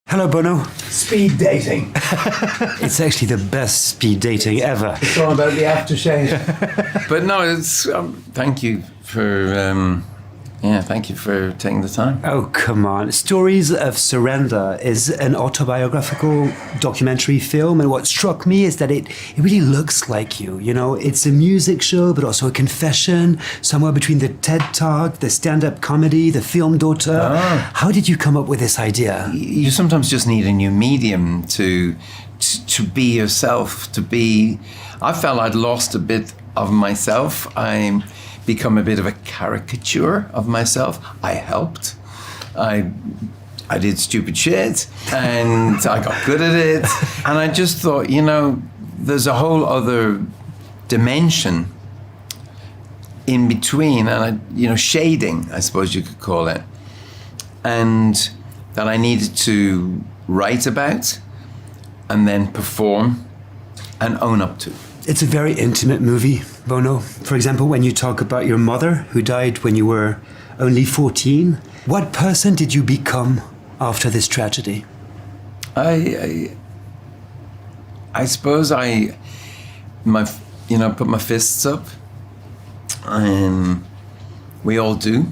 Hello, Bono. Speed dating. It's actually the best speed dating ever. It's all about the aftershave. But no, it's thank you for thank you for taking the time. Oh, come on. Stories of Surrender is an autobiographical documentary film, and what struck me is that it really looks like you. You know, it's a music show, but also a confession, somewhere between the TED Talk, the stand-up comedy, the film daughter. Ah. How did you come up with this idea? You sometimes just need a new medium to be yourself, to be... I felt I'd lost a bit of myself. I'm become a bit of a caricature of myself. I helped. I did stupid shit and I got good at it. And I just thought, you know, there's a whole other dimension in between, and shading, I suppose you could call it, and that I needed to write about and then perform and own up to. It's a very intimate movie, Bono. For example, when you talk about your mother, who died when you were only 14, what person did you become after this tragedy? I suppose I put my fists up, and we all do.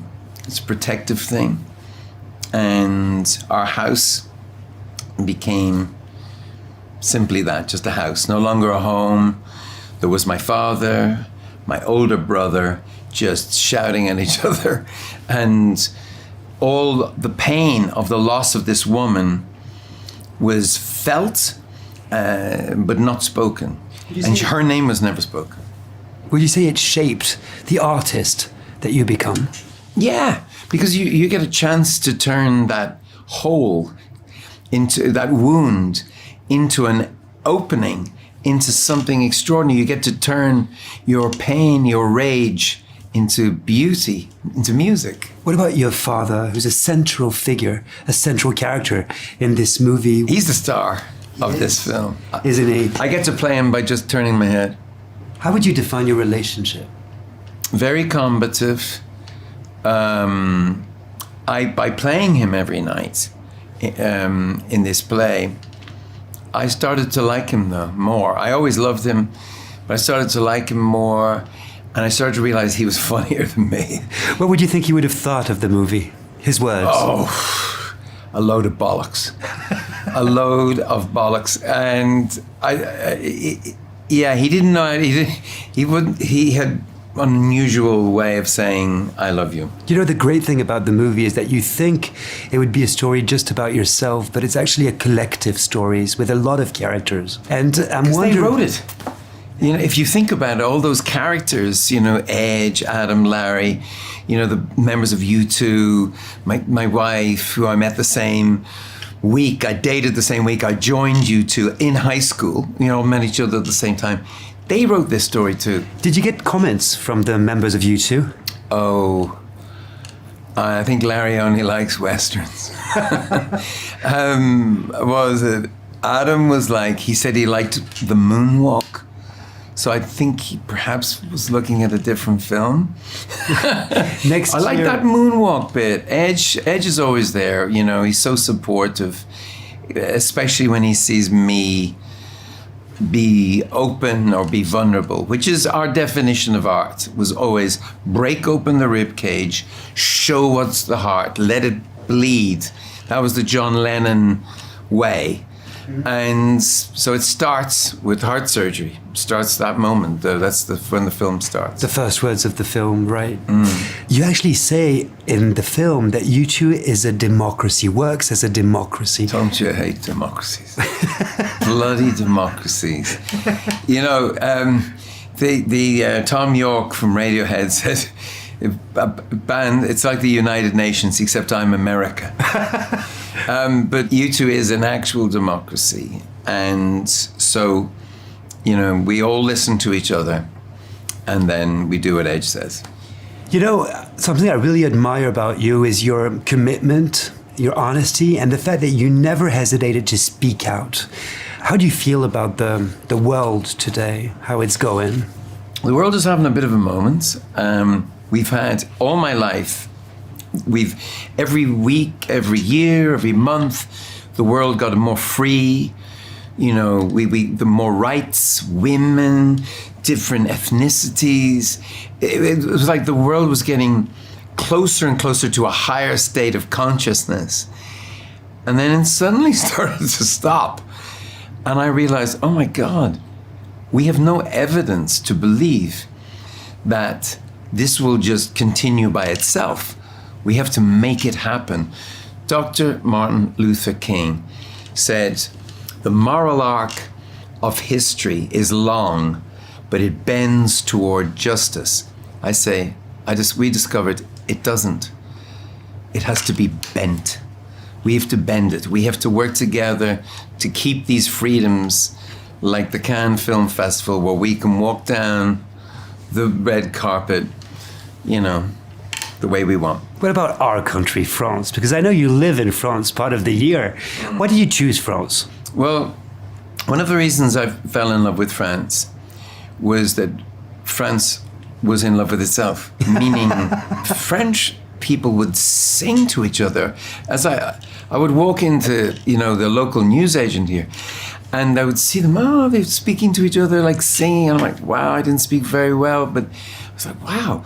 It's a protective thing, and our house became simply that, just a house, no longer a home. There was my father, my older brother, just shouting at each other. And all the pain of the loss of this woman was felt, but not spoken. And her name was never spoken. Would you say it shaped the artist that you become? Yeah, because you get a chance to turn that hole, into that wound, into an opening, into something extraordinary. You get to turn your pain, your rage, into beauty, into music. What about your father, who's a central figure, a central character in this movie? He's the star of this film. Isn't he? I get to play him by just turning my head. How would you define your relationship? Very combative. By playing him every night in this play, I started to like him though more. I always loved him, but I started to like him more, and I started to realize he was funnier than me. What would you think he would have thought of the movie? His words? Oh, a load of bollocks. A load of bollocks. And he didn't know, he had an unusual way of saying, I love you. You know, the great thing about the movie is that you think it would be a story just about yourself, but it's actually a collective stories with a lot of characters. And I'm wondering... They wrote it. You know, if you think about it, all those characters, you know, Edge, Adam, Larry, you know, the members of U2, my wife, who I met the same week, I dated the same week, I joined U2 in high school, you know, met each other at the same time. They wrote this story too. Did you get comments from the members of U2? Oh, I think Larry only likes Westerns. What was it? Adam was like, he said he liked the moonwalk. So I think he perhaps was looking at a different film. Next I like year... that moonwalk bit. Edge is always there, you know, he's so supportive, especially when he sees me be open or be vulnerable, which is our definition of art, was always break open the rib cage, show what's the heart, let it bleed. That was the John Lennon way. And so it starts with heart surgery, starts that moment. That's when the film starts. The first words of the film, right? You actually say in the film that U2 is a democracy, works as a democracy. Don't you hate democracies? Bloody democracies. You know, the Tom York from Radiohead said, band, it's like the United Nations, except I'm America. But U2 is an actual democracy. And so, you know, we all listen to each other, and then we do what Edge says. You know, something I really admire about you is your commitment, your honesty, and the fact that you never hesitated to speak out. How do you feel about the world today, how it's going? The world is having a bit of a moment. We've had, all my life, every week, every year, every month, the world got more free. You know, the more rights, women, different ethnicities. It was like the world was getting closer and closer to a higher state of consciousness. And then it suddenly started to stop. And I realized, oh my God, we have no evidence to believe that this will just continue by itself. We have to make it happen. Dr. Martin Luther King said, the moral arc of history is long, but it bends toward justice. I say, we discovered it doesn't. It has to be bent. We have to bend it. We have to work together to keep these freedoms, like the Cannes Film Festival, where we can walk down the red carpet, you know, the way we want. What about our country, France? Because I know you live in France part of the year. Why did you choose France? Well, one of the reasons I fell in love with France was that France was in love with itself, meaning French people would sing to each other. As I would walk into, you know, the local newsagent here, and I would see them, they're speaking to each other, like singing. And I'm like, wow, I didn't speak very well, but I was like, wow.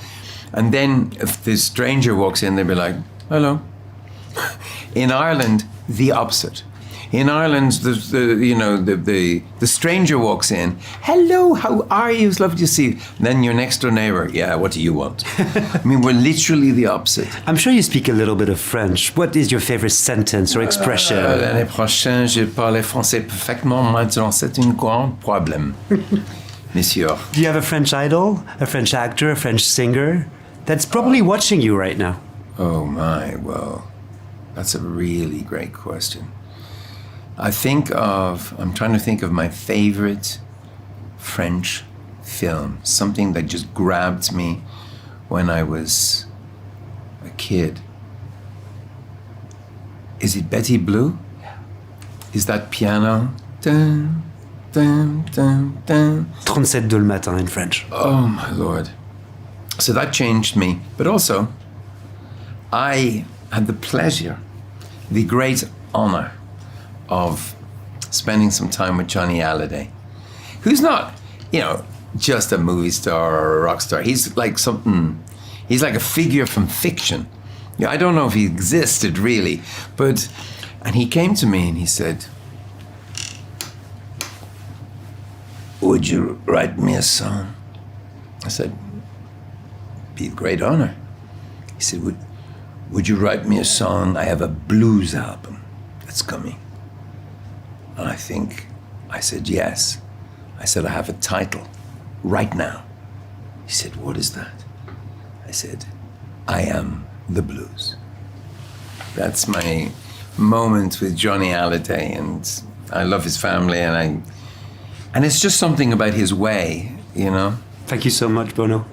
And then if this stranger walks in, they'd be like, hello. In Ireland, the opposite. In Ireland, the stranger walks in, hello, how are you? It's lovely to see you. And then your next door neighbor, yeah, what do you want? I mean, we're literally the opposite. I'm sure you speak a little bit of French. What is your favorite sentence or expression? L'année prochaine, je parle français parfaitement. Maintenant, c'est un grand problème, monsieur. Do you have a French idol, a French actor, a French singer that's probably watching you right now? Oh my, well, that's a really great question. I'm trying to think of my favorite French film, something that just grabbed me when I was a kid. Is it Betty Blue? Is that piano? Dun, dun, dun, dun. 37 le matin in French. Oh my Lord. So that changed me. But also, I had the pleasure, the great honor of spending some time with Johnny Hallyday, who's not, you know, just a movie star or a rock star. He's like he's like a figure from fiction. Yeah, I don't know if he existed really, and he came to me and he said, would you write me a song? I said, be a great honor. He said, would you write me a song? I have a blues album that's coming. And I said, yes. I said, I have a title right now. He said, what is that? I said, I Am the Blues. That's my moment with Johnny Hallyday, and I love his family, and it's just something about his way, you know? Thank you so much, Bono.